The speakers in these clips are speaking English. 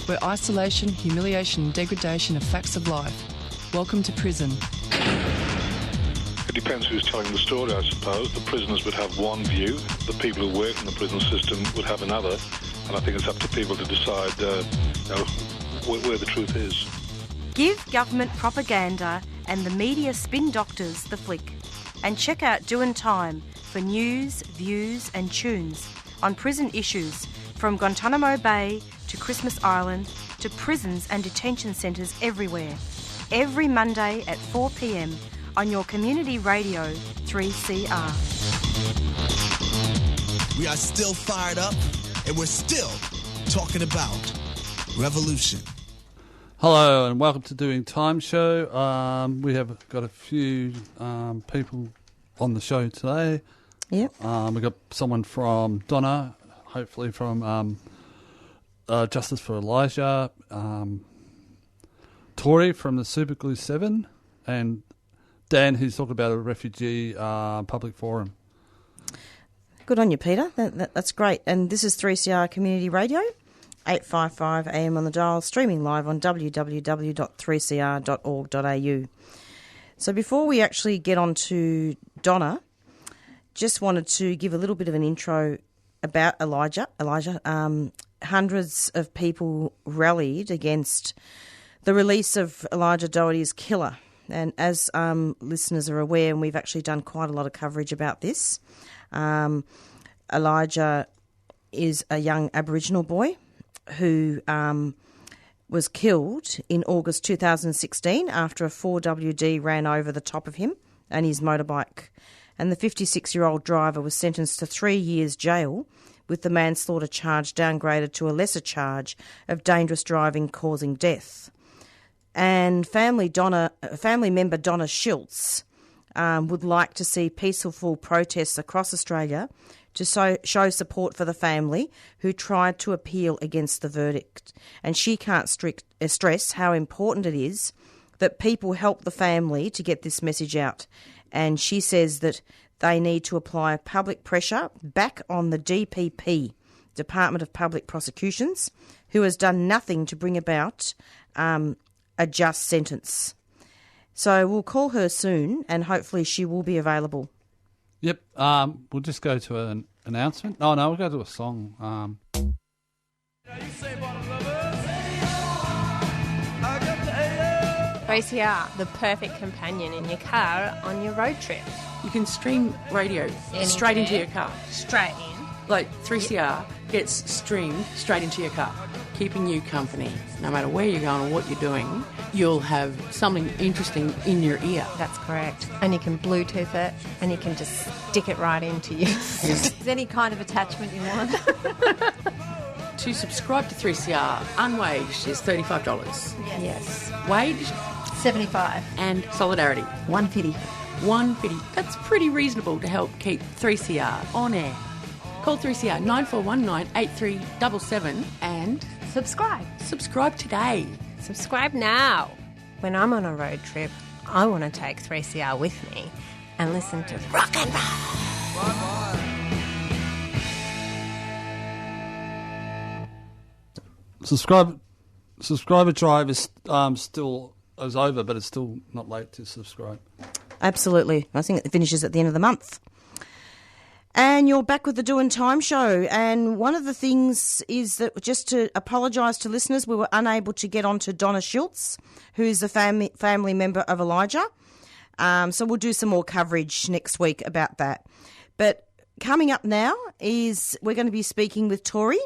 where isolation, humiliation and degradation are facts of life. Welcome to prison. It depends who's telling the story, I suppose. The prisoners would have one view, the people who work in the prison system would have another, and I think it's up to people to decide where the truth is. Give government propaganda and the media spin doctors the flick. And check out Doin' Time for news, views and tunes on prison issues from Guantanamo Bay to Christmas Island to prisons and detention centres everywhere. Every Monday at 4 p.m. on your community radio 3CR. We are still fired up and we're still talking about revolution. Hello and welcome to Doing Time Show. We have got a few people on the show today. Yep. We've got someone from Donna, hopefully from Justice for Elijah, Tori from the Superglue 7, and Dan, who's talking about a refugee public forum. Good on you, Peter. That's great. And this is 3CR Community Radio, 855 AM on the dial, streaming live on www.3cr.org.au. So before we actually get on to Donna, just wanted to give a little bit of an intro about Elijah. Hundreds of people rallied against the release of Elijah Doherty's killer. And as listeners are aware, and we've actually done quite a lot of coverage about this, Elijah is a young Aboriginal boy who was killed in August 2016 after a 4WD ran over the top of him and his motorbike. And the 56-year-old driver was sentenced to 3 years jail with the manslaughter charge downgraded to a lesser charge of dangerous driving causing death. And family member Donna Schultz would like to see peaceful protests across Australia to show support for the family who tried to appeal against the verdict. And she can't stress how important it is that people help the family to get this message out. And she says that they need to apply public pressure back on the DPP, Department of Public Prosecutions, who has done nothing to bring about a just sentence. So we'll call her soon and hopefully she will be available. Yep, we'll just go to an announcement. Oh, no, we'll go to a song. 3CR, the perfect companion in your car on your road trip. You can stream radio straight into your car. Straight in. Like 3CR gets streamed straight into your car, keeping you company. No matter where you're going or what you're doing, you'll have something interesting in your ear. That's correct. And you can Bluetooth it and you can just stick it right into you. Is any kind of attachment you want. To subscribe to 3CR, unwaged is $35. Yes. Waged? $75. And Solidarity? $150. $150. That's pretty reasonable to help keep 3CR on air. Call 3CR 9419 8377 and subscribe today. Subscribe now. When I'm on a road trip, I want to take 3CR with me and listen to rock and roll. Subscriber drive is still over, but it's still not late to subscribe. Absolutely. I think it finishes at the end of the month. And you're back with the Doing Time Show. And one of the things is that, just to apologise to listeners, we were unable to get on to Donna Schultz, who is a family member of Elijah. So we'll do some more coverage next week about that. But coming up now is we're going to be speaking with Tori,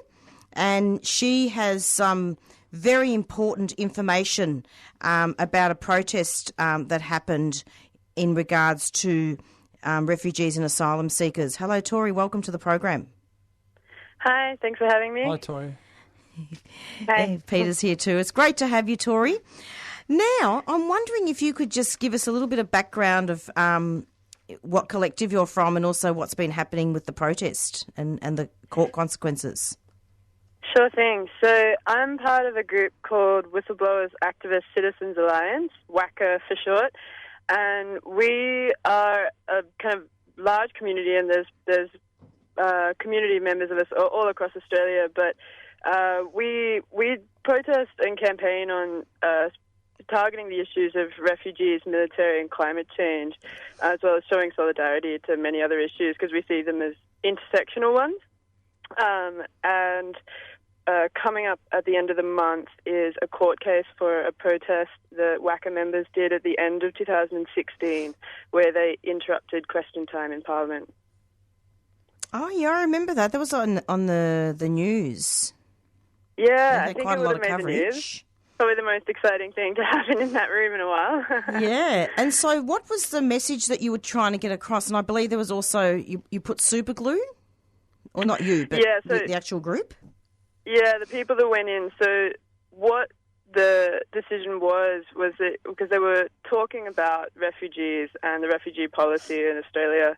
and she has some very important information about a protest that happened in regards to refugees and asylum seekers. Hello, Tori. Welcome to the program. Hi. Thanks for having me. Hi, Tori. Hi. Peter's here too. It's great to have you, Tori. Now, I'm wondering if you could just give us a little bit of background of what collective you're from and also what's been happening with the protest and the court consequences. Sure thing. So I'm part of a group called Whistleblowers Activist Citizens Alliance, waca for short, and we are a kind of large community, and there's community members of us all across Australia, but We protest and campaign on targeting the issues of refugees, military and climate change, as well as showing solidarity to many other issues because we see them as intersectional ones. Coming up at the end of the month is a court case for a protest that waca members did at the end of 2016 where they interrupted question time in Parliament. Oh, yeah, I remember that. That was on the news. Yeah, I think quite it a lot would of have made the coverage. news. Probably the most exciting thing to happen in that room in a while. Yeah. And so what was the message that you were trying to get across? And I believe there was also, you put superglue? Or not you, but Yeah, so- the actual group? Yeah, the people that went in. So what the decision was that because they were talking about refugees and the refugee policy in Australia,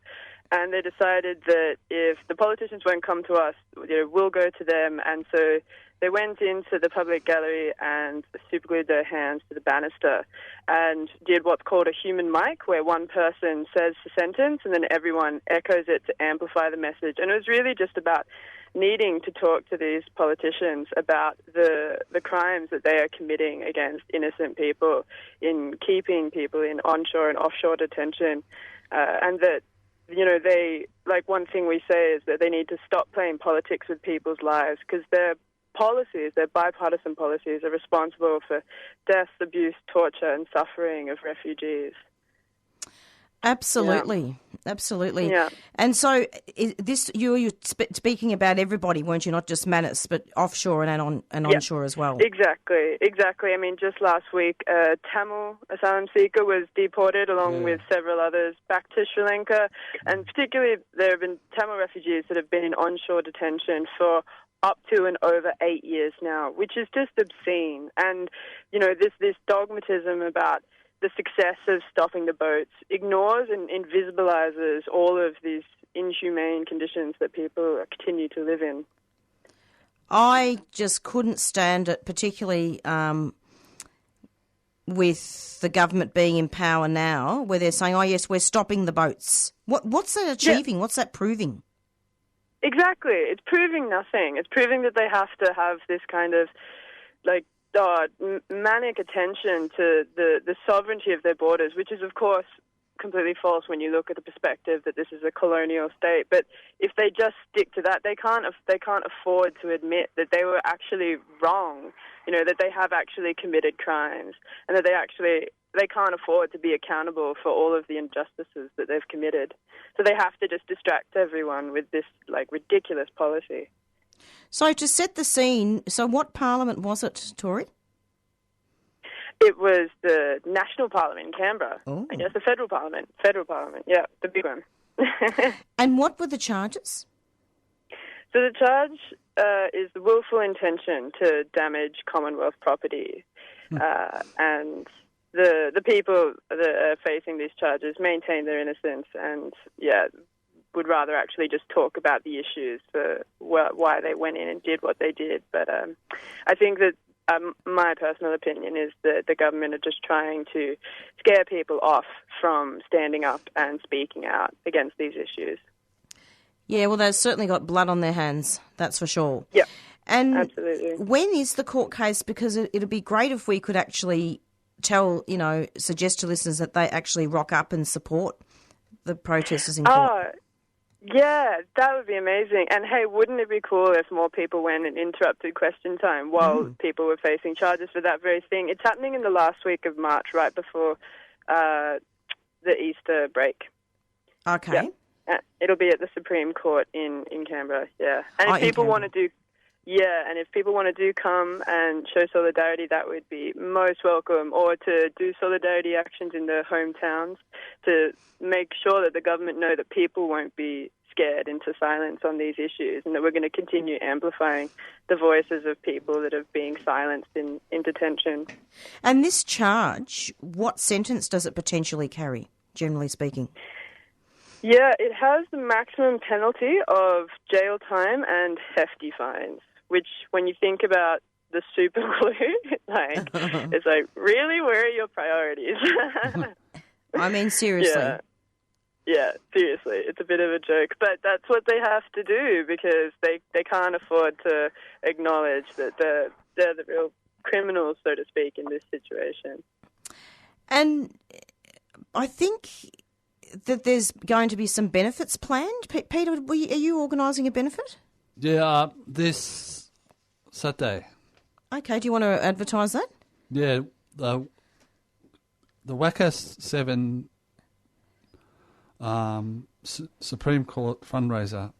and they decided that if the politicians won't come to us, we'll go to them. And so they went into the public gallery and superglued their hands to the banister and did what's called a human mic, where one person says the sentence and then everyone echoes it to amplify the message. And it was really just about needing to talk to these politicians about the crimes that they are committing against innocent people in keeping people in onshore and offshore detention, and that, they, like, one thing we say is that they need to stop playing politics with people's lives because their policies, their bipartisan policies, are responsible for death, abuse, torture and suffering of refugees. Absolutely. Absolutely. Yeah. And so you were speaking about everybody, weren't you? Not just manus, but offshore and onshore as well. Exactly. I mean, just last week, a Tamil asylum seeker was deported along with several others back to Sri Lanka. And particularly there have been Tamil refugees that have been in onshore detention for up to and over 8 years now, which is just obscene. And, this dogmatism about the success of stopping the boats ignores and invisibilizes all of these inhumane conditions that people continue to live in. I just couldn't stand it, particularly with the government being in power now, where they're saying, oh, yes, we're stopping the boats. What's that achieving? What's that proving? Exactly. It's proving nothing. It's proving that they have to have this kind of, manic attention to the sovereignty of their borders, which is, of course, completely false when you look at the perspective that this is a colonial state. But if they just stick to that, they can't afford to admit that they were actually wrong, that they have actually committed crimes, and that they can't afford to be accountable for all of the injustices that they've committed. So they have to just distract everyone with this, ridiculous policy. So to set the scene, so what parliament was it, Tori? It was the National Parliament in Canberra. Oh. I guess the Federal Parliament, yeah, the big one. And what were the charges? So the charge is the willful intention to damage Commonwealth property. And the people that are facing these charges maintain their innocence and, would rather actually just talk about the issues for why they went in and did what they did. But I think that my personal opinion is that the government are just trying to scare people off from standing up and speaking out against these issues. Yeah, well, they've certainly got blood on their hands, that's for sure. Yeah, and absolutely. When is the court case? Because it'd be great if we could actually suggest to listeners that they actually rock up and support the protesters in court. Yeah, that would be amazing. And hey, wouldn't it be cool if more people went and interrupted question time while people were facing charges for that very thing? It's happening in the last week of March, right before the Easter break. Okay. Yeah. It'll be at the Supreme Court in Canberra, yeah. And if people want to do... Yeah, and if people want to come and show solidarity, that would be most welcome, or to do solidarity actions in their hometowns to make sure that the government know that people won't be scared into silence on these issues and that we're going to continue amplifying the voices of people that are being silenced in detention. And this charge, what sentence does it potentially carry, generally speaking? Yeah, it has the maximum penalty of jail time and hefty fines, which when you think about the super glue, it's really, where are your priorities? I mean, seriously. Yeah. Yeah, seriously, it's a bit of a joke. But that's what they have to do because they can't afford to acknowledge that they're the real criminals, so to speak, in this situation. And I think that there's going to be some benefits planned. Peter, are you organising a benefit? Yeah, this Saturday. Okay, do you want to advertise that? Yeah, the waca 7 Supreme Court fundraiser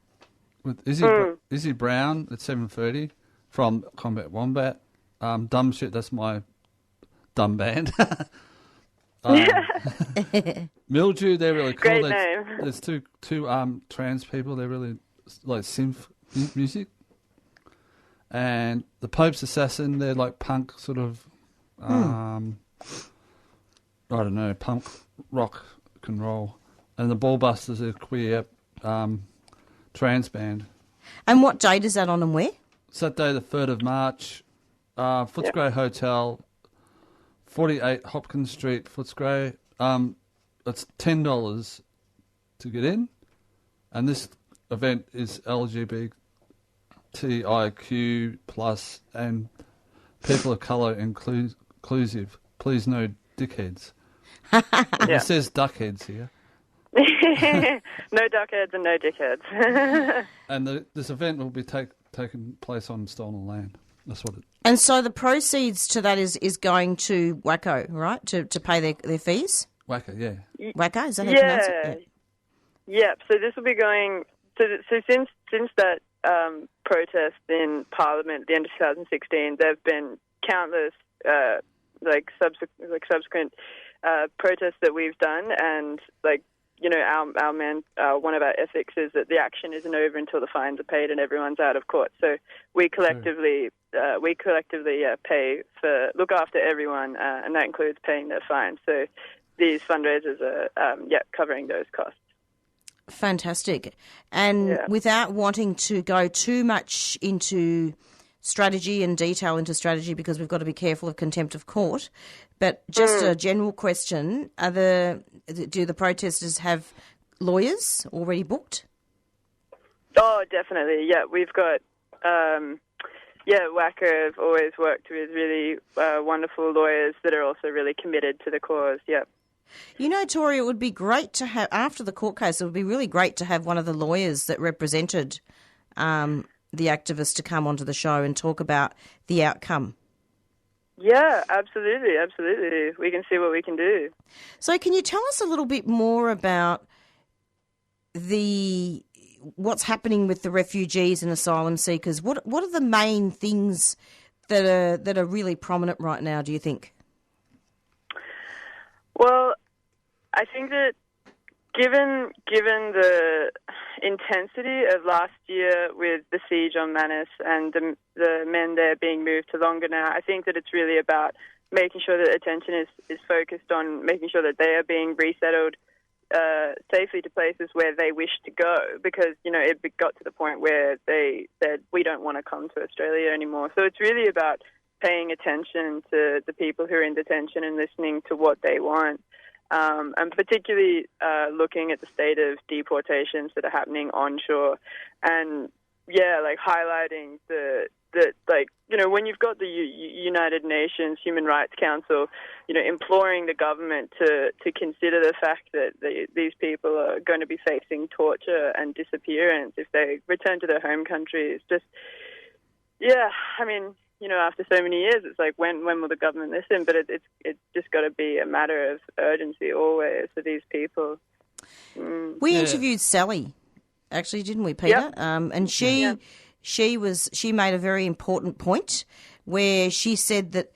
with Izzy Brown at 7:30 from Combat Wombat. Dumb Shit, that's my dumb band. Mildew, they're really cool. Great name. There's two trans people. They're really like synth music. And the Pope's Assassin, they're like punk sort of, I don't know, punk rock and roll. And the Ballbusters are a queer trans band. And what date is that on and where? Saturday the 3rd of March, Footscray Hotel, 48 Hopkins Street, Footscray. It's $10 to get in. And this event is LGBTIQ plus and people of colour inclusive. Please no dickheads. It says duckheads here. No duckheads and no dickheads. And this event will be taking place on stolen land. That's what it. And so the proceeds to that is going to WACO, right? To pay their fees? Waca, yeah. WACO, is that how you pronounce it? Yeah. So this will be going. So since that protest in Parliament at the end of 2016, there have been countless subsequent protests that we've done, and one of our ethics is that the action isn't over until the fines are paid and everyone's out of court. So we collectively look after everyone, and that includes paying their fines. So these fundraisers are covering those costs. Fantastic. And without wanting to go too much into strategy and detail into strategy, because we've got to be careful of contempt of court, but just a general question, do the protesters have lawyers already booked? Oh, definitely. Yeah, we've got, WACA have always worked with really wonderful lawyers that are also really committed to the cause, yeah. You know, Tori, it would be great to have, after the court case, it would be really great to have one of the lawyers that represented the activists to come onto the show and talk about the outcome. Yeah, absolutely. We can see what we can do. So can you tell us a little bit more about what's happening with the refugees and asylum seekers? What are the main things that are really prominent right now, do you think? Well, I think that given the intensity of last year with the siege on Manus and the men there being moved to longer now, I think that it's really about making sure that attention is focused on making sure that they are being resettled safely to places where they wish to go, because, it got to the point where they said, we don't want to come to Australia anymore. So it's really about paying attention to the people who are in detention and listening to what they want. And particularly looking at the state of deportations that are happening onshore, and highlighting when you've got the United Nations Human Rights Council, imploring the government to consider the fact that these people are going to be facing torture and disappearance if they return to their home countries. After so many years, it's like, when will the government listen? But it's just got to be a matter of urgency always for these people. We interviewed Sally, actually, didn't we, Peter? Yep. And she made a very important point where she said that,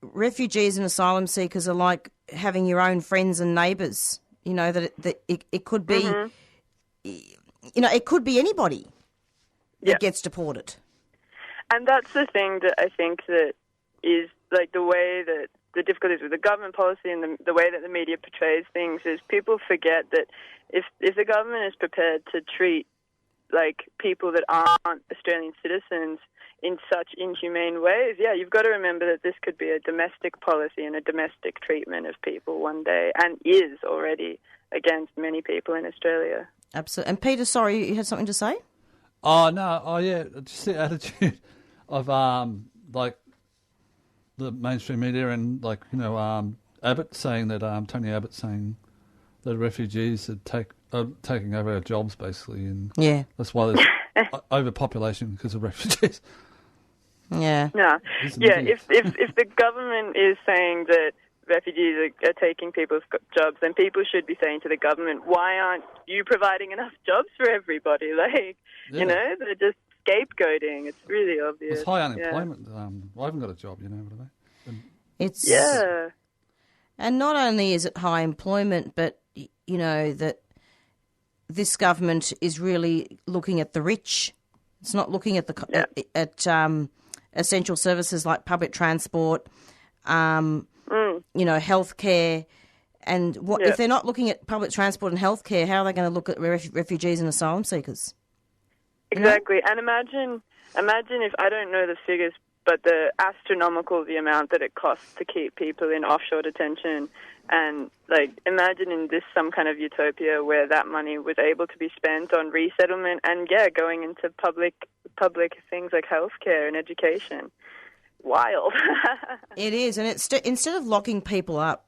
refugees and asylum seekers are like having your own friends and neighbours. That it could be, it could be anybody that gets deported. And that's the thing that I think that is the way that the difficulties with the government policy and the way that the media portrays things is people forget that if the government is prepared to treat people that aren't Australian citizens in such inhumane ways, you've got to remember that this could be a domestic policy and a domestic treatment of people one day, and is already against many people in Australia. Absolutely. And Peter, sorry, you had something to say? Oh, no. Oh, yeah. Just the attitude of, like, the mainstream media and, like, you know, Abbott saying that, Tony Abbott saying that refugees are taking over our jobs, basically. And that's why there's overpopulation because of refugees. Yeah. No. Yeah, if the government is saying that refugees are taking people's jobs, then people should be saying to the government, why aren't you providing enough jobs for everybody? Like, you know, they're just scapegoating. It's really obvious. It's high unemployment. I haven't got a job, you know what I mean? It's Yeah. And not only is it high employment, but, you know, that this government is really looking at the rich. It's not looking at the essential services like public transport, you know, healthcare. And if they're not looking at public transport and healthcare, how are they going to look at refugees and asylum seekers? Exactly. And imagine if, I don't know the figures, but the the amount that it costs to keep people in offshore detention. And, like, imagine in this some kind of utopia where that money was able to be spent on resettlement and, going into public things like healthcare and education. Wild. It is. And it's instead of locking people up,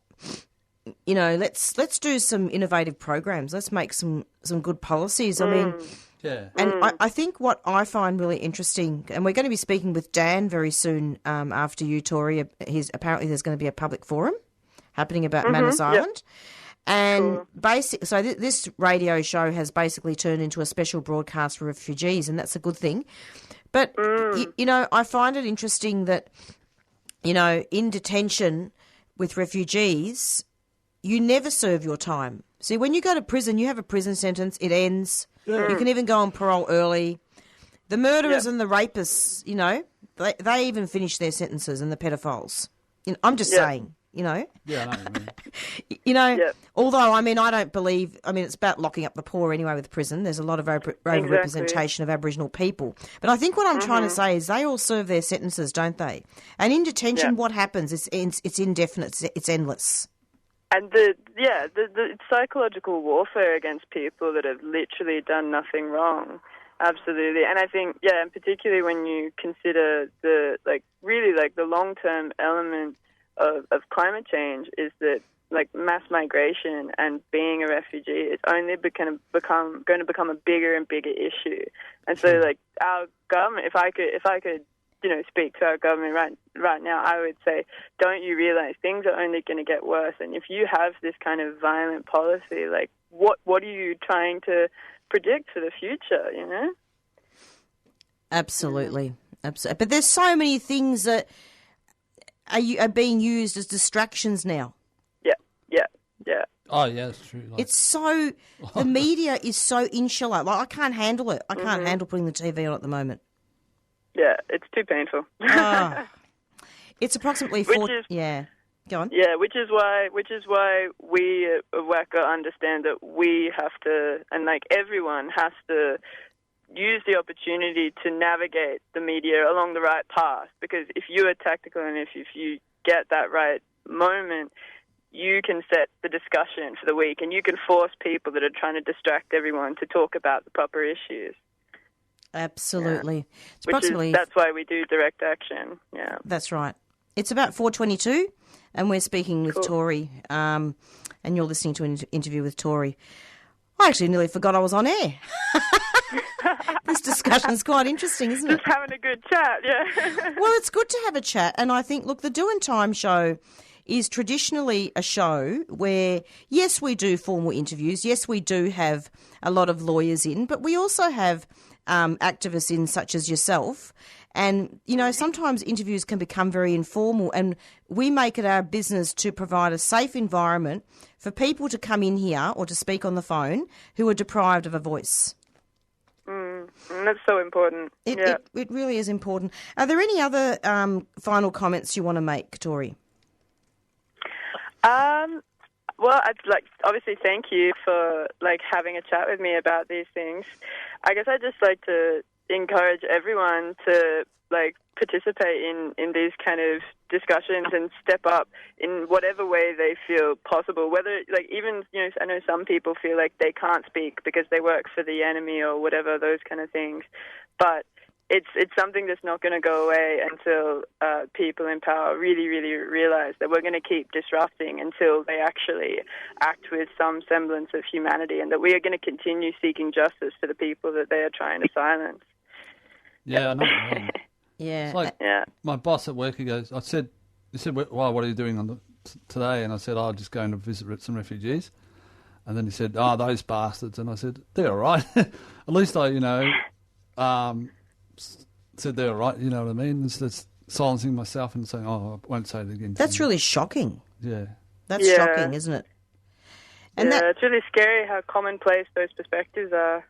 you know, let's do some innovative programs. Let's make some good policies. I mean... Yeah. And I think what I find really interesting, and we're going to be speaking with Dan very soon after you, Tori. Apparently there's going to be a public forum happening about Manus Island. And so this radio show has basically turned into a special broadcast for refugees, and that's a good thing. But, you know, I find it interesting that, you know, in detention with refugees, you never serve your time. See, when you go to prison, you have a prison sentence, it ends. You can even go on parole early. The murderers and the rapists, you know, they even finish their sentences, and the pedophiles. You know, I'm just saying, you know. Yeah, I know what you mean. You know, although, I mean, I don't believe... I mean, it's about locking up the poor anyway with prison. There's a lot of over-representation of Aboriginal people. But I think what I'm trying to say is they all serve their sentences, don't they? And in detention, what happens? It's indefinite. It's endless. And the psychological warfare against people that have literally done nothing wrong. Absolutely. And I think, and particularly when you consider the long-term element of climate change is that, like, mass migration and being a refugee is only going to become a bigger and bigger issue. And so, like, our government, if I could, you know, speak to our government right now, I would say, don't you realize things are only going to get worse? And if you have this kind of violent policy, like, what are you trying to predict for the future, you know? Absolutely. But there's so many things that are being used as distractions now. Yeah. Oh, yeah, that's true. Like... It's so... The media is so insular. Like, I can't handle it. I can't handle putting the TV on at the moment. Yeah, it's too painful. It's approximately Yeah, go on. Yeah, which is why we at waca understand that we have to, and like everyone has to, use the opportunity to navigate the media along the right path. Because if you are tactical and if you get that right moment, you can set the discussion for the week, and you can force people that are trying to distract everyone to talk about the proper issues. Absolutely. Yeah. That's why we do direct action. Yeah. That's right. It's about 4:22, and we're speaking with Tori, and you're listening to an interview with Tori. I actually nearly forgot I was on air. This discussion's quite interesting, isn't it? Just having a good chat, yeah. Well, it's good to have a chat, and I think, look, the Doing Time show is traditionally a show where, yes, we do formal interviews, yes, we do have a lot of lawyers in, but we also have activists in such as yourself. And, you know, sometimes interviews can become very informal, and we make it our business to provide a safe environment for people to come in here or to speak on the phone who are deprived of a voice. That's so important. It really is important. Are there any other final comments you want to make, Tori? Well, I'd obviously thank you for having a chat with me about these things. I guess I'd just like to encourage everyone to participate in these kind of discussions and step up in whatever way they feel possible. Whether even I know some people feel like they can't speak because they work for the enemy or whatever, those kind of things, but it's something that's not going to go away until people in power really, really realize that we're going to keep disrupting until they actually act with some semblance of humanity, and that we are going to continue seeking justice for the people that they are trying to silence. Yeah, I know what you mean. Yeah. It's like my boss at work, he said, well, what are you doing today? And I said, I'm just going to visit some refugees. And then he said, those bastards. And I said, they're all right. At least I, said they're all right, you know what I mean? It's silencing myself and saying, I won't say it again. That's really shocking. Yeah. That's shocking, isn't it? And it's really scary how commonplace those perspectives are.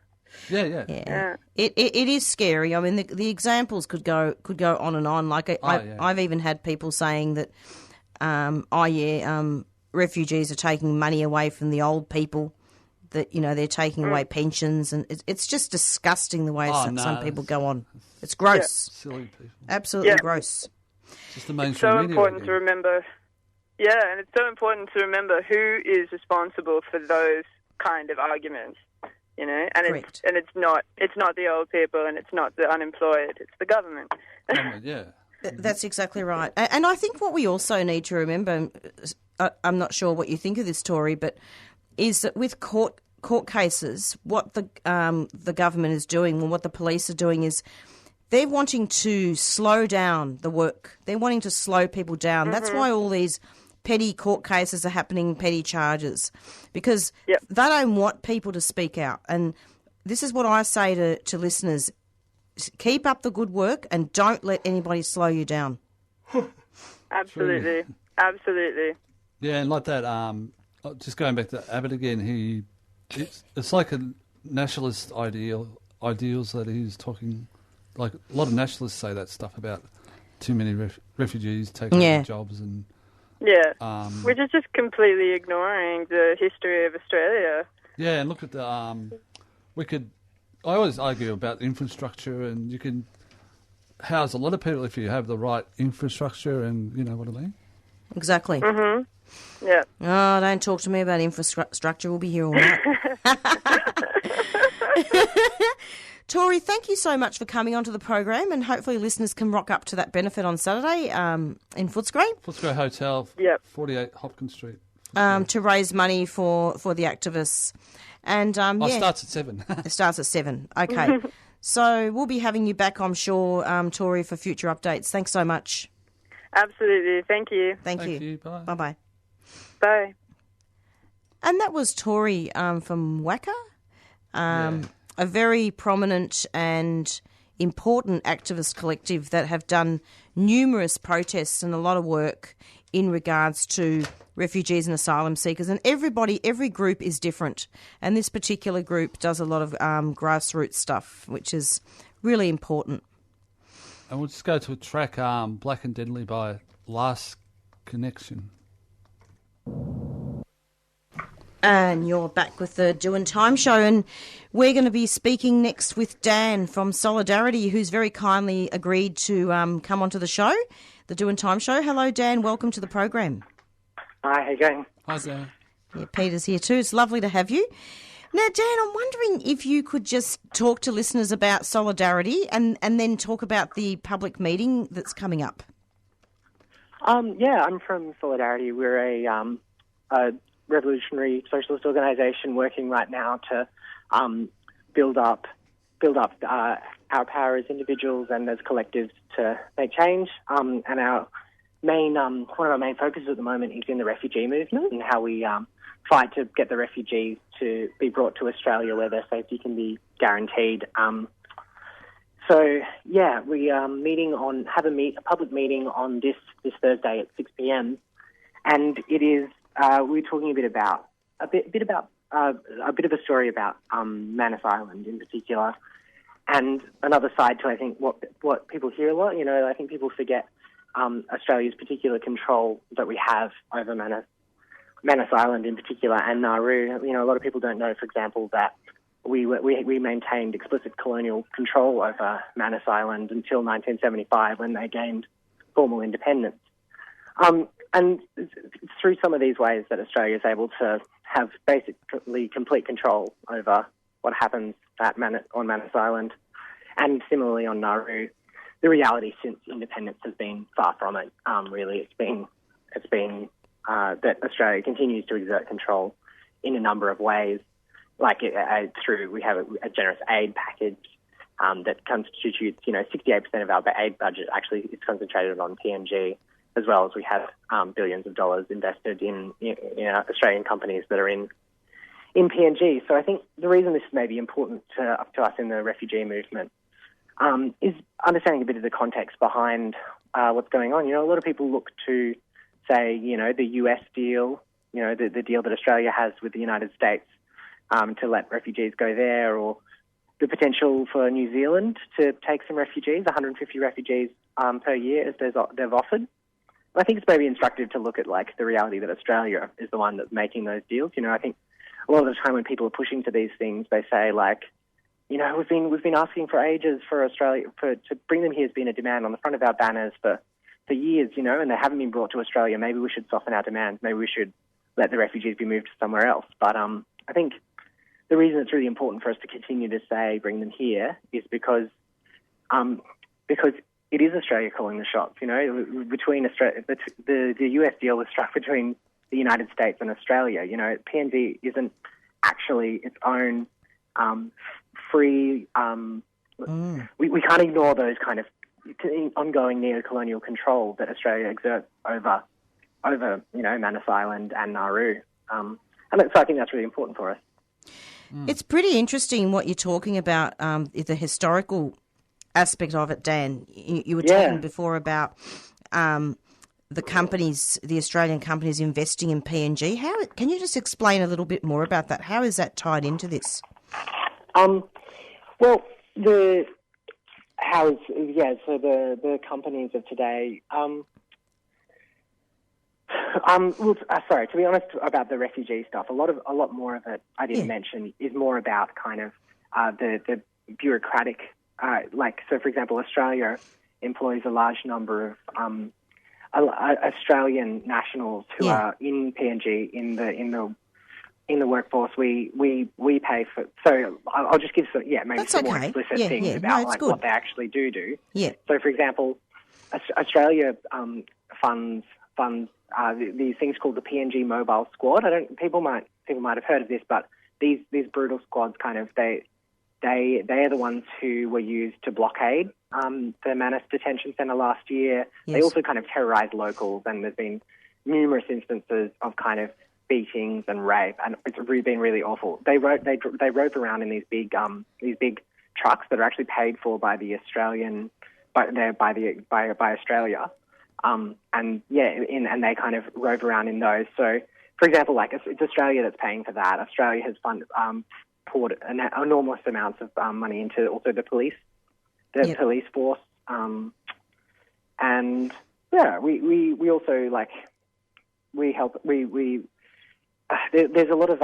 Yeah. It is scary. I mean, the examples could go on and on. I've even had people saying that, refugees are taking money away from the old people. That they're taking away pensions, and it's just disgusting the way some people go on. It's gross. Silly people. Absolutely gross. Just the mainstream media. It's so important to remember. Yeah, and it's so important to remember who is responsible for those kind of arguments. And Correct. it's not the old people, and it's not the unemployed. It's the government. Yeah. That's exactly right. And I think what we also need to remember, I'm not sure what you think of this, Tori, but is that with court cases, what the government is doing, and what the police are doing, is they're wanting to slow down the work. They're wanting to slow people down. Mm-hmm. That's why all these petty court cases are happening, petty charges, because they don't want people to speak out. And this is what I say to listeners: keep up the good work and don't let anybody slow you down. Absolutely. Yeah, and like that, just going back to Abbott again, it's like a nationalist ideals that he's talking. Like a lot of nationalists say that stuff about too many refugees taking over jobs and. Yeah, which is just completely ignoring the history of Australia. Yeah, and look at the I always argue about infrastructure, and you can house a lot of people if you have the right infrastructure, and you know what I mean? Exactly. Mm-hmm. Yeah. Oh, don't talk to me about infrastructure. We'll be here all night. Tori, thank you so much for coming onto the program, and hopefully listeners can rock up to that benefit on Saturday in Footscray. Footscray Hotel, 48 Hopkins Street. To raise money for the activists. And it starts at 7. It starts at 7. Okay. So we'll be having you back, I'm sure, Tori, for future updates. Thanks so much. Absolutely. Thank you. Thank you. Bye. Bye-bye. Bye. And that was Tori from waca. A very prominent and important activist collective that have done numerous protests and a lot of work in regards to refugees and asylum seekers. And every group is different. And this particular group does a lot of grassroots stuff, which is really important. And we'll just go to a track, Black and Deadly by Last Connection. And you're back with the Doing Time Show, and we're going to be speaking next with Dan from Solidarity, who's very kindly agreed to come onto the show, the Doing Time Show. Hello, Dan. Welcome to the program. Hi, how you going? Hi, Dan. Yeah, Peter's here too. It's lovely to have you. Now, Dan, I'm wondering if you could just talk to listeners about Solidarity and then talk about the public meeting that's coming up. Yeah, I'm from Solidarity. We're a revolutionary socialist organisation working right now to build up our power as individuals and as collectives to make change. And our main one of our main focuses at the moment is in the refugee movement and how we fight to get the refugees to be brought to Australia where their safety can be guaranteed. So yeah, we have a public meeting on this Thursday at 6 p.m. and it is. We're talking a bit of a story about Manus Island in particular, and another side to I think what people hear a lot. I think people forget Australia's particular control that we have over Manus Island in particular and Nauru. A lot of people don't know, for example, that we maintained explicit colonial control over Manus Island until 1975 when they gained formal independence. And it's through some of these ways that Australia is able to have basically complete control over what happens on Manus Island, and similarly on Nauru. The reality since independence has been far from it. Really, it's been that Australia continues to exert control in a number of ways. Like we have a generous aid package that constitutes, 68% of our aid budget actually is concentrated on PNG, as well as we have billions of dollars invested in Australian companies that are in PNG. So I think the reason this may be important to us in the refugee movement is understanding a bit of the context behind what's going on. A lot of people look to, say, the US deal, the deal that Australia has with the United States, to let refugees go there, or the potential for New Zealand to take some refugees, 150 refugees per year, as they've offered. And I think it's maybe instructive to look at the reality that Australia is the one that's making those deals. I think a lot of the time when people are pushing for these things, they say we've been asking for ages for Australia to bring them here has been a demand on the front of our banners for years, and they haven't been brought to Australia. Maybe we should soften our demands. Maybe we should let the refugees be moved somewhere else. But I think the reason it's really important for us to continue to say bring them here is because it is Australia calling the shots. Between Australia, the US deal was struck between the United States and Australia. PNG isn't actually its own free. We can't ignore those kind of ongoing neo-colonial control that Australia exerts over Manus Island and Nauru. And so I think that's really important for us. It's pretty interesting what you're talking about, the historical aspect of it, Dan. You were talking before about the Australian companies investing in PNG. Can you just explain a little bit more about that? How is that tied into this? Well, the companies of today. Sorry, to be honest about the refugee stuff, a lot more of it I didn't mention is more about kind of the bureaucratic. So for example, Australia employs a large number of Australian nationals who are in PNG in the workforce. We pay for. So I'll just give some more explicit things about what they actually do. Yeah. So for example, Australia funds these things called the PNG Mobile Squad. People might have heard of this, but these brutal squads they are the ones who were used to blockade the Manus detention centre last year. Yes. They also kind of terrorise locals, and there's been numerous instances of kind of beatings and rape, and it's been really awful. They rope around in these big trucks that are actually paid for by the Australian by Australia. And they kind of rove around in those. So, for example, it's Australia that's paying for that. Australia has poured enormous amounts of money into also the police force. We also we help. There's a lot of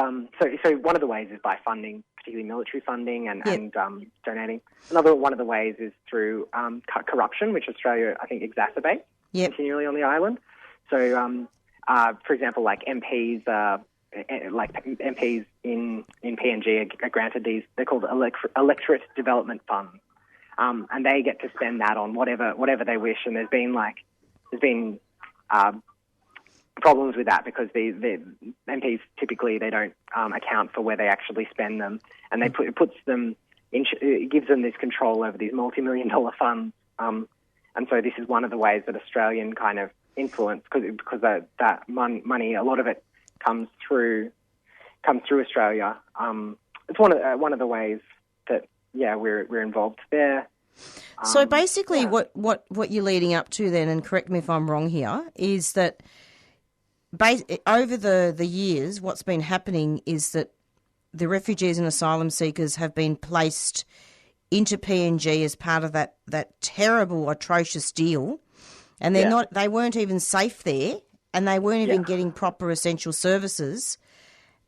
So one of the ways is by funding, particularly military funding and donating. One of the ways is through corruption, which Australia I think exacerbates. Continually on the island. So, for example, MPs, MPs in PNG are granted these. They're called electorate development funds, and they get to spend that on whatever they wish. And there's been problems with that because the MPs typically they don't account for where they actually spend them, and it gives them this control over these multi-million-dollar funds. And so this is one of the ways that Australian kind of influence, because that money, a lot of it comes through Australia. It's one of the ways that we're involved there. So basically, what you're leading up to then, and correct me if I'm wrong here, is that over the years, what's been happening is that the refugees and asylum seekers have been placed into PNG as part of that terrible, atrocious deal, and they weren't even safe there, and they weren't even getting proper essential services,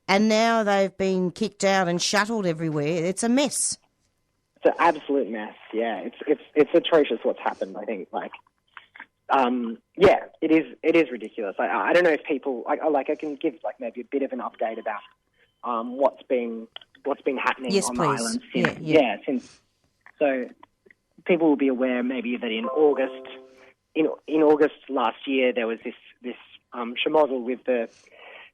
and now they've been kicked out and shuttled everywhere. It's a mess. It's an absolute mess. Yeah, it's atrocious what's happened. I think it is ridiculous. I don't know if people I can give maybe a bit of an update about what's been happening on the island since. So people will be aware maybe that in August last year there was this schmozzle with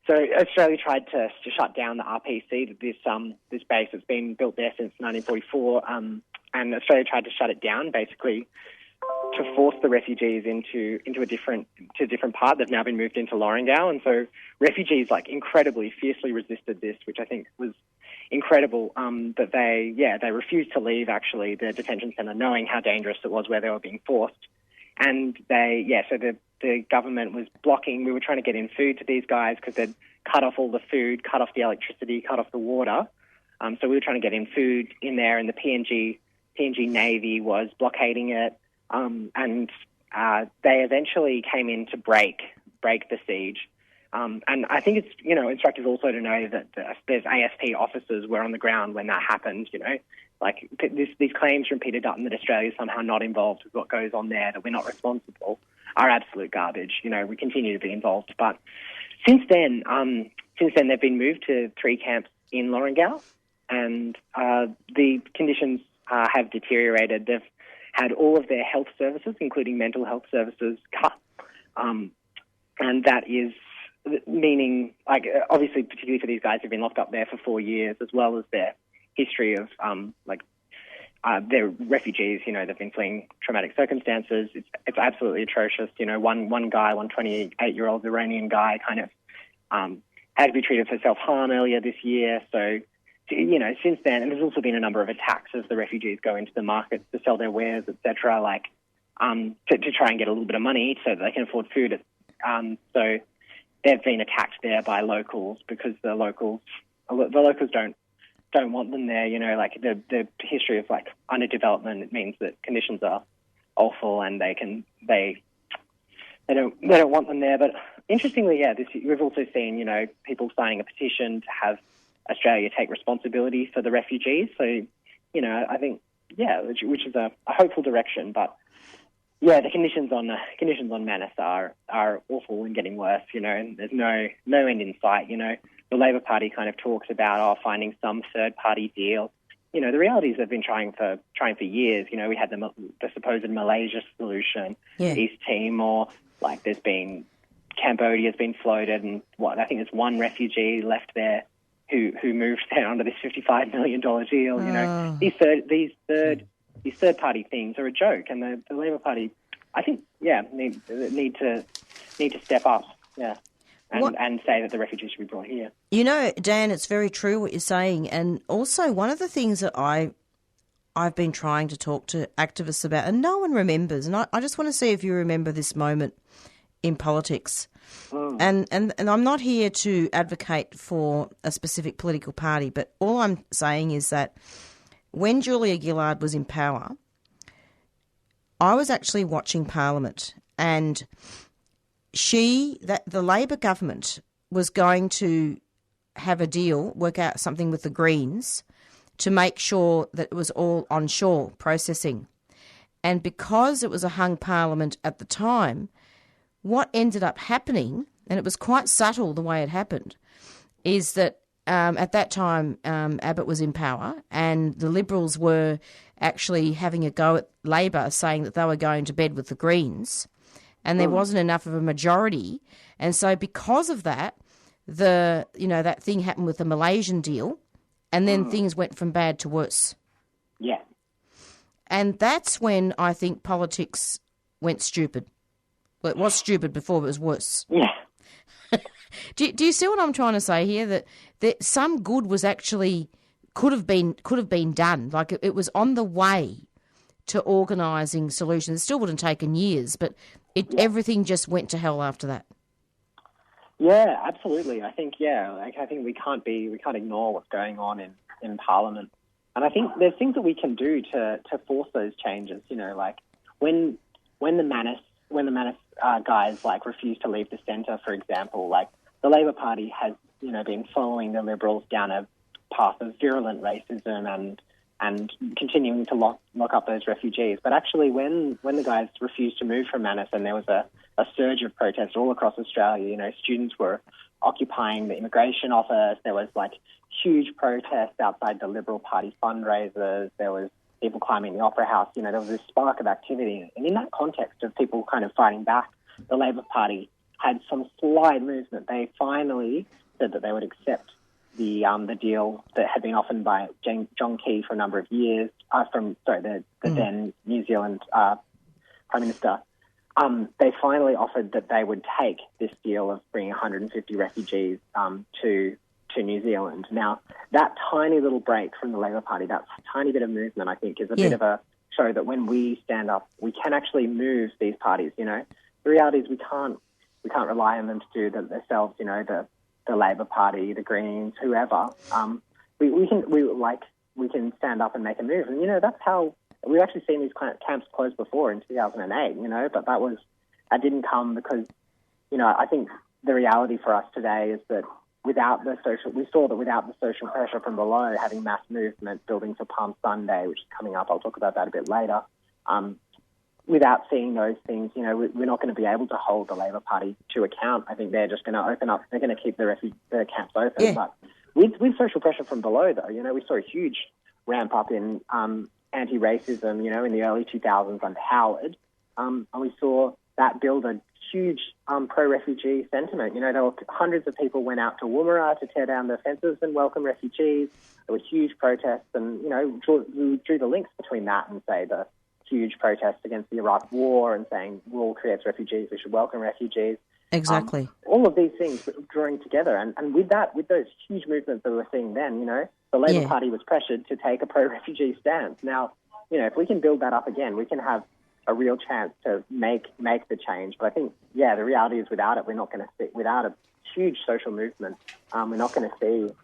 so Australia tried to shut down the RPC, this base that's been built there since 1944, and Australia tried to shut it down basically to force the refugees into a different part. They've now been moved into Lorengau, and so refugees incredibly fiercely resisted this, which I think was incredible. But they refused to leave actually the detention centre, knowing how dangerous it was where they were being forced. And so the government was blocking. We were trying to get in food to these guys because they'd cut off all the food, cut off the electricity, cut off the water. So we were trying to get in food in there, and the PNG Navy was blockading it. And they eventually came in to break the siege. And I think it's, instructive also to know that there's AFP officers were on the ground when that happened, these claims from Peter Dutton that Australia's somehow not involved with what goes on there, that we're not responsible, are absolute garbage. We continue to be involved. But since then they've been moved to 3 camps in Lorengau, and the conditions have deteriorated. They've had all of their health services, including mental health services, cut. And that is meaning, obviously, particularly for these guys who've been locked up there for 4 years, as well as their history of, they're refugees, they've been fleeing traumatic circumstances. It's absolutely atrocious. One 28-year-old Iranian guy kind of had to be treated for self-harm earlier this year. So, since then, and there's also been a number of attacks as the refugees go into the markets to sell their wares, etc., to try and get a little bit of money so that they can afford food. So they've been attacked there by locals because the locals don't want them there. The history of underdevelopment, it means that conditions are awful and they don't want them there. But interestingly, we've also seen people signing a petition to have Australia take responsibility for the refugees. So I think which is a hopeful direction, but. Yeah, the conditions on Manus are awful and getting worse, and there's no end in sight. The Labor Party kind of talks about finding some third-party deal. The reality is they've been trying for years. We had the supposed Malaysia solution, East Timor, there's been Cambodia's been floated, and I think there's one refugee left there who moved there under this $55 million deal. These third-party things are a joke, and the Labor Party, I think, need to step up, and say that the refugees should be brought here. Dan, it's very true what you're saying, and also one of the things that I've been trying to talk to activists about, and no one remembers, and I just want to see if you remember this moment in politics. And I'm not here to advocate for a specific political party, but all I'm saying is that when Julia Gillard was in power, I was actually watching Parliament, and the Labor government was going to have a deal, work out something with the Greens to make sure that it was all onshore processing. And because it was a hung Parliament at the time, what ended up happening, and it was quite subtle the way it happened, is that at that time, Abbott was in power, and the Liberals were actually having a go at Labor, saying that they were going to bed with the Greens, and there wasn't enough of a majority. And so because of that, that thing happened with the Malaysian deal, and then things went from bad to worse. Yeah. And that's when I think politics went stupid. Well, it was stupid before, but it was worse. Yeah. Do you see what I'm trying to say here? That some good was actually could have been done. Like it was on the way to organising solutions. It still would have taken years, but everything just went to hell after that. Yeah, absolutely. I think I think we can't ignore what's going on in Parliament, and I think there's things that we can do to force those changes. When the Manus guys refuse to leave the centre, for example, the Labor Party has been following the Liberals down a path of virulent racism and continuing to lock up those refugees. But actually, when the guys refused to move from Manus, and there was a surge of protest all across Australia, students were occupying the immigration office. There was huge protests outside the Liberal Party fundraisers. There was people climbing the Opera House. There was this spark of activity. And in that context of people kind of fighting back, the Labor Party had some slight movement. They finally said that they would accept the deal that had been offered by John Key for a number of years, the then New Zealand Prime Minister. They finally offered that they would take this deal of bringing 150 refugees to New Zealand. Now, that tiny little break from the Labor Party, that tiny bit of movement, I think, is a bit of a show that when we stand up, we can actually move these parties. The reality is we can't rely on them to do them themselves. The Labor Party, the Greens, whoever. We can stand up and make a move, and that's how we've actually seen these camps close before in 2008. But that didn't come because I think the reality for us today is that we saw that without the social pressure from below, having mass movement, building for Palm Sunday, which is coming up, I'll talk about that a bit later. Without seeing those things, we're not going to be able to hold the Labor Party to account. I think they're just going to open up. They're going to keep the camps open. Yeah. But with social pressure from below, though, we saw a huge ramp up in anti-racism, in the early 2000s under Howard, and we saw that build a huge pro-refugee sentiment. There were hundreds of people went out to Woomera to tear down the fences and welcome refugees. There were huge protests, and drew the links between that and say the huge protests against the Iraq War and saying war creates refugees, we should welcome refugees. Exactly. All of these things drawing together, and with those huge movements that we were seeing then, the Labor Party was pressured to take a pro-refugee stance. Now, if we can build that up again, we can have a real chance to make the change. But I think, the reality is without it, we're not going to see, without a huge social movement, we're not going to see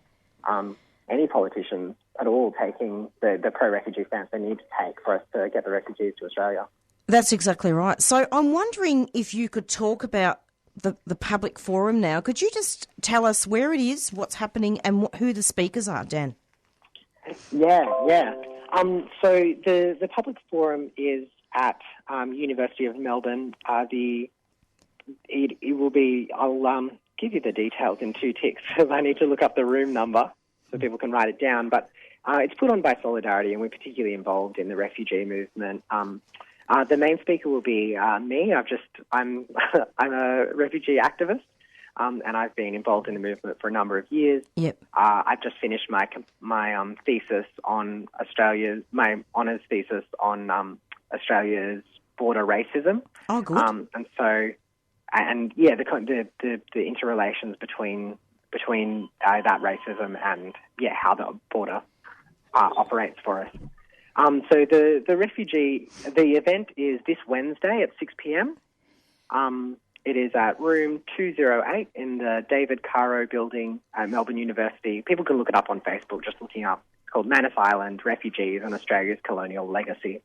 any politicians at all taking the pro-refugee stance they need to take for us to get the refugees to Australia. That's exactly right. So I'm wondering if you could talk about the public forum now. Could you just tell us where it is, what's happening, and who the speakers are, Dan? Yeah. So the public forum is at University of Melbourne. It will be. I'll give you the details in 2 ticks because I need to look up the room number so people can write it down. But it's put on by Solidarity, and we're particularly involved in the refugee movement. The main speaker will be me. I'm a refugee activist, and I've been involved in the movement for a number of years. Yep. I've just finished my thesis on my honours thesis on Australia's border racism. Oh, good. The interrelations between that racism and how the border operates for us. So the event is this Wednesday at 6 p.m. It is at room 208 in the David Caro building at Melbourne University. People can look it up on Facebook, just looking up. It's called Manus Island, Refugees and Australia's Colonial Legacy.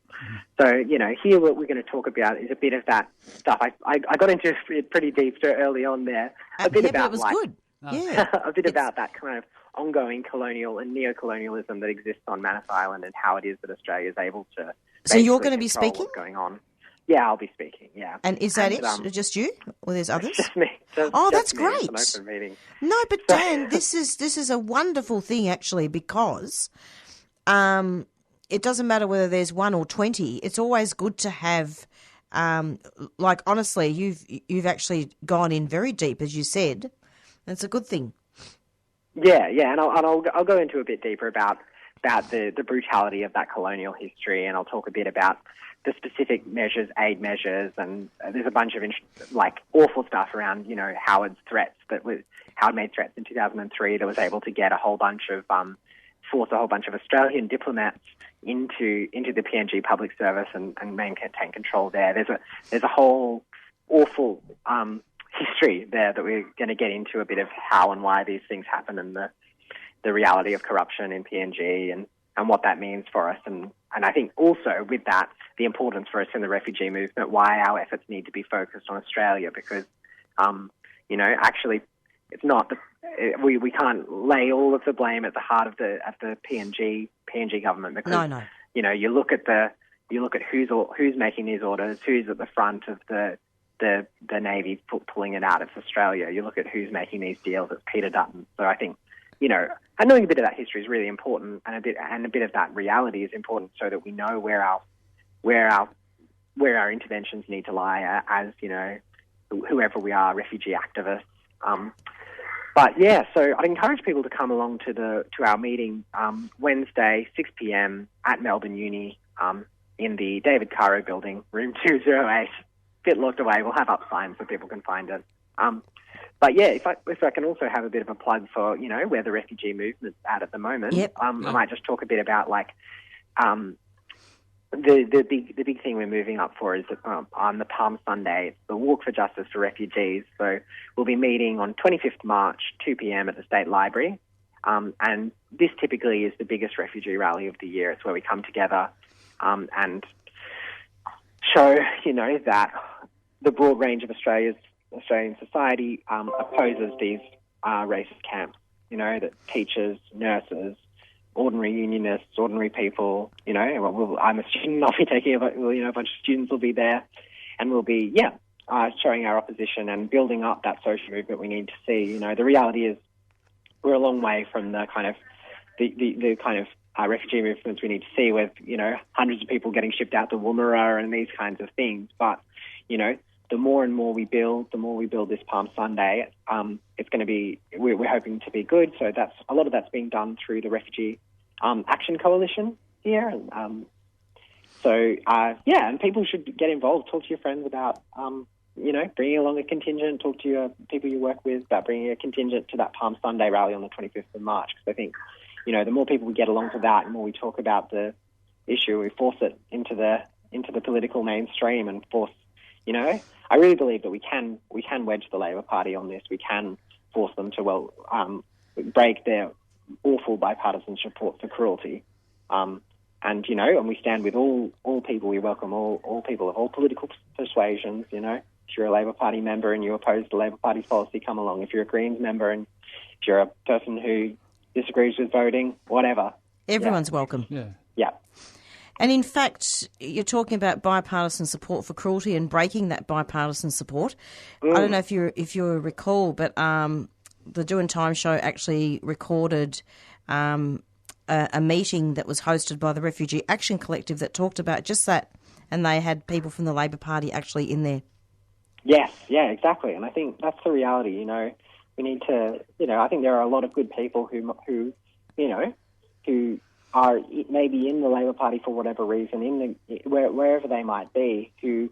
So, here what we're going to talk about is a bit of that stuff. I got into it pretty deep early on there. But it was good. Yeah. A bit about that kind of ongoing colonial and neo-colonialism that exists on Manus Island and how it is that Australia is able to. So you're going to be speaking? What's going on? Yeah, I'll be speaking. Yeah. And is that it? Just you, or there's others? Just me. That's great. It's an open meeting. No, but Dan, this is a wonderful thing actually, because it doesn't matter whether there's 1 or 20. It's always good to have. Honestly, you've actually gone in very deep, as you said. It's a good thing. Yeah, and I'll go into a bit deeper about the brutality of that colonial history, and I'll talk a bit about the specific measures, aid measures, and there's a bunch of awful stuff around Howard's threats Howard made threats in 2003 that was able to get force a whole bunch of Australian diplomats into the PNG public service and maintain control there. There's a whole awful history there that we're going to get into a bit of how and why these things happen and the reality of corruption in PNG and what that means for us. And I think also with that, the importance for us in the refugee movement, why our efforts need to be focused on Australia, because, actually it's not we can't lay all of the blame at the heart of the PNG government, because No. you look at who's making these orders, who's at the front of the Navy pulling it out. It's Australia. You look at who's making these deals. It's Peter Dutton. So I think, and knowing a bit of that history is really important, and a bit of that reality is important, so that we know where our interventions need to lie as whoever we are, refugee activists. But yeah, so I'd encourage people to come along to our meeting Wednesday, 6 p.m. at Melbourne Uni in the David Caro building, room 208. Bit locked away. We'll have up signs so people can find it. But yeah, if I can also have a bit of a plug for where the refugee movement's at the moment. Yep. I might just talk a bit about the big thing we're moving up for is on the Palm Sunday. It's the Walk for Justice for Refugees. So we'll be meeting on 25th March, 2 p.m. at the State Library. And this typically is the biggest refugee rally of the year. It's where we come together and show, that the broad range of Australian society opposes these racist camps. That teachers, nurses, ordinary unionists, ordinary people, I'm a student, I'll be taking a bunch of students will be there, and we'll be, showing our opposition and building up that social movement we need to see. The reality is we're a long way from the kind of refugee movements we need to see with, hundreds of people getting shipped out to Woomera and these kinds of things. But, the more and more we build this Palm Sunday, it's going to be, we're hoping to be good. So a lot of that's being done through the Refugee Action Coalition here. And people should get involved. Talk to your friends about, bringing along a contingent. Talk to your people you work with about bringing a contingent to that Palm Sunday rally on the 25th of March. Because I think, the more people we get along to that, the more we talk about the issue, we force it into the political mainstream and force, I really believe that we can wedge the Labor Party on this. We can force them to break their awful bipartisan support for cruelty, and we stand with all people. We welcome all people of all political persuasions. If you're a Labor Party member and you oppose the Labor Party's policy, come along. If you're a Greens member and if you're a person who disagrees with voting, whatever, everyone's welcome. Yeah. And in fact, you're talking about bipartisan support for cruelty and breaking that bipartisan support. I don't know if you recall, but the Doing Time show actually recorded a meeting that was hosted by the Refugee Action Collective that talked about just that, and they had people from the Labor Party actually in there. Yes, yeah, exactly. And I think that's the reality. We need to, I think there are a lot of good people who are maybe in the Labor Party for whatever reason, wherever they might be, who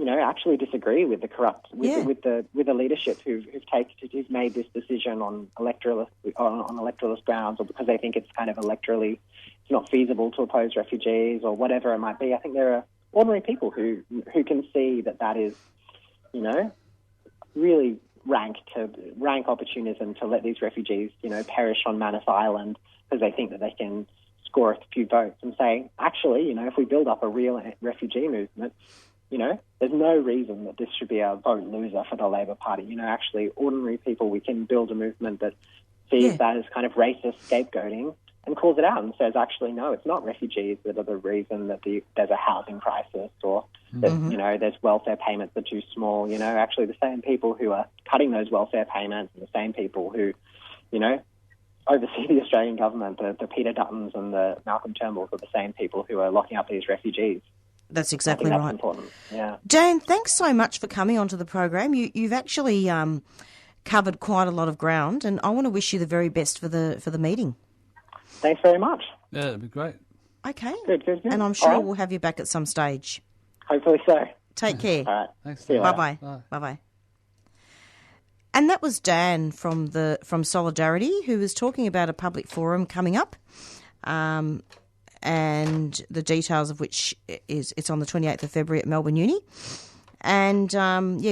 actually disagree with the corrupt with the leadership who've made this decision on electoralist grounds, or because they think it's kind of electorally it's not feasible to oppose refugees or whatever it might be. I think there are ordinary people who can see that is really rank opportunism to let these refugees perish on Manus Island because they think that they can score a few votes, and say, actually, if we build up a real refugee movement, there's no reason that this should be a vote loser for the Labor Party. Actually, ordinary people, we can build a movement that sees that as kind of racist scapegoating and calls it out and says, actually, no, it's not refugees that are the reason that there's a housing crisis or that, there's welfare payments that are too small. Actually, the same people who are cutting those welfare payments and the same people who, oversee the Australian government, the Peter Duttons and the Malcolm Turnbulls are the same people who are locking up these refugees. That's exactly that's right. Important. Yeah. Dan, thanks so much for coming onto the program. You've actually covered quite a lot of ground, and I want to wish you the very best for the meeting. Thanks very much. Yeah, that'd be great. Okay. Good. And I'm sure we'll have you back at some stage. Hopefully so. Take care. All right. Thanks. Bye-bye. Bye-bye. And that was Dan from Solidarity, who was talking about a public forum coming up, and the details of which it's on the 28th of February at Melbourne Uni. And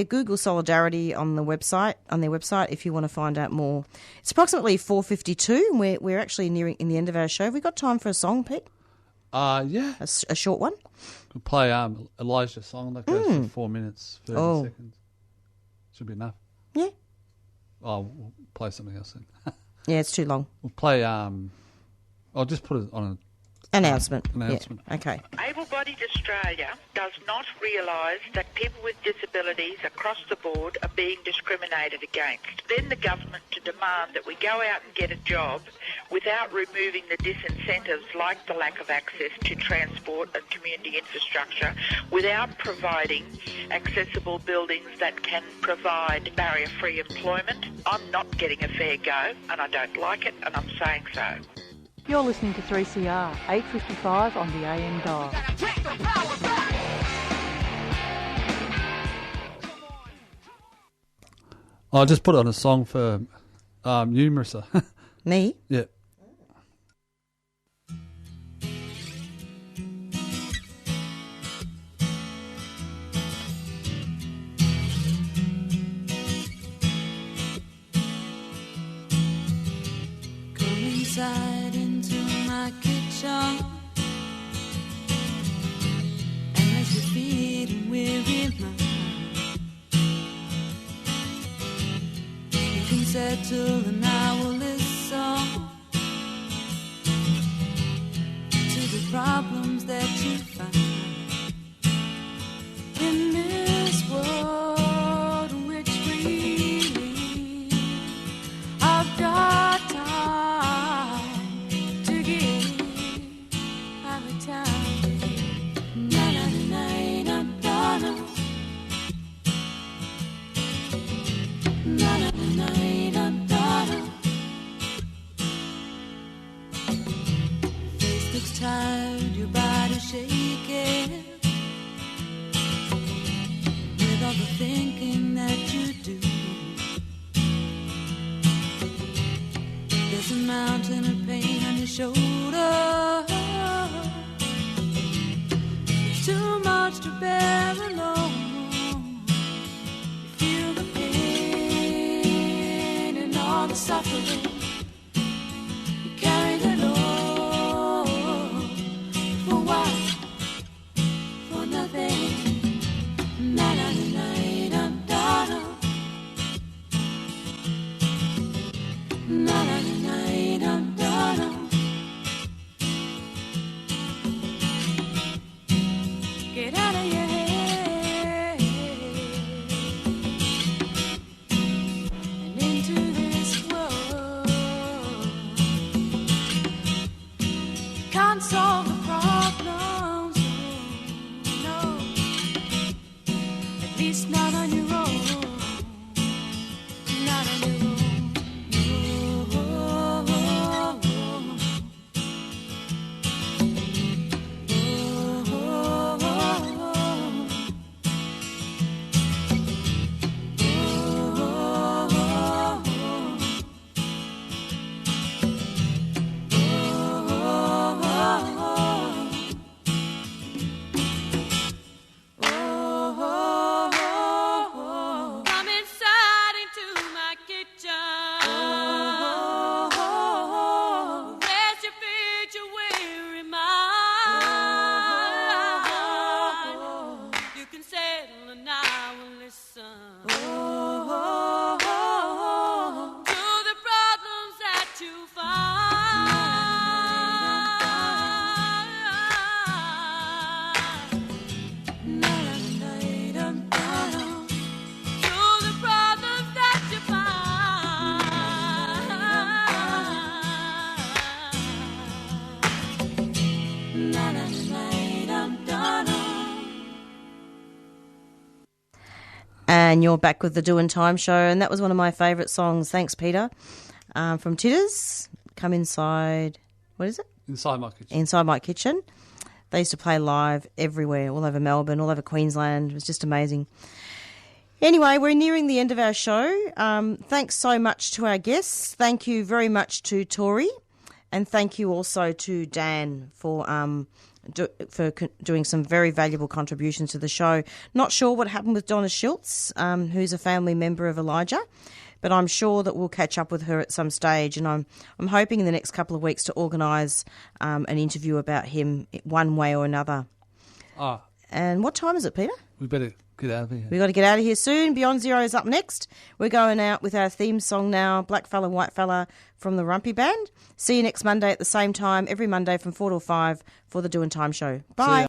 Google Solidarity on their website if you want to find out more. It's approximately 4:52, and we're actually nearing in the end of our show. Have we got time for a song, Pete? Yeah. A short one. We'll play Elijah's song that goes for 4 minutes, 30 seconds. Should be enough. Yeah. we'll play something else then. Yeah, it's too long. We'll play. I'll just put it on an Announcement. announcement. Yeah. Okay. Able-bodied Australia does not realise that people with disabilities across the board are being discriminated against. Then the government to demand that we go out and get a job without removing the disincentives like the lack of access to transport and community infrastructure, without providing accessible buildings that can provide barrier-free employment. I'm not getting a fair go, and I don't like it, and I'm saying so. You're listening to 3CR, 8:55 on the AM dial. I'll just put on a song for you, Marissa. Me? Yeah. Come inside into my kitchen and rest your feet and weary mind. You can settle and I will listen to the problems that you find in this world in which we live. I've got time to give. I've got time to give. Na-na-na-na, na-na-na. Na-na-na-na, na-na-na. Face looks tired, your body shaking with all the thinking that you do. There's a mountain of pain on your shoulder, too much to bear alone. You feel the pain and all the suffering. You carry the load for what? For nothing. Na-na-na-na-na-na-na. Na-na-na-na-na-na-na. Get out of your head and into this world. Can't solve the problems, no, at least not on your own. Not on your own. Come inside into my kitchen. Rest your feet, your weary mind. You can settle and I will listen to the problems that you find. Na-na-na-na-na-na. To the problems that you find. Na-na-na-na-na-na. And you're back with the Doing Time Show, and that was one of my favourite songs. Thanks, Peter. From Titters, Come Inside. What is it? Inside my kitchen. Inside My Kitchen. They used to play live everywhere, all over Melbourne, all over Queensland. It was just amazing. Anyway, we're nearing the end of our show. Thanks so much to our guests. Thank you very much to Tori, and thank you also to Dan for doing some very valuable contributions to the show. Not sure what happened with Donna Schultz, who's a family member of Elijah, but I'm sure that we'll catch up with her at some stage, and I'm hoping in the next couple of weeks to organise an interview about him one way or another. Ah, And what time is it, Peter? we better Get out of here. We got to get out of here soon. Beyond Zero is up next. We're going out with our theme song now, Black Fella, White Fella from the Rumpy Band. See you next Monday at the same time, every Monday from 4 till 5 for the Doing Time show. Bye.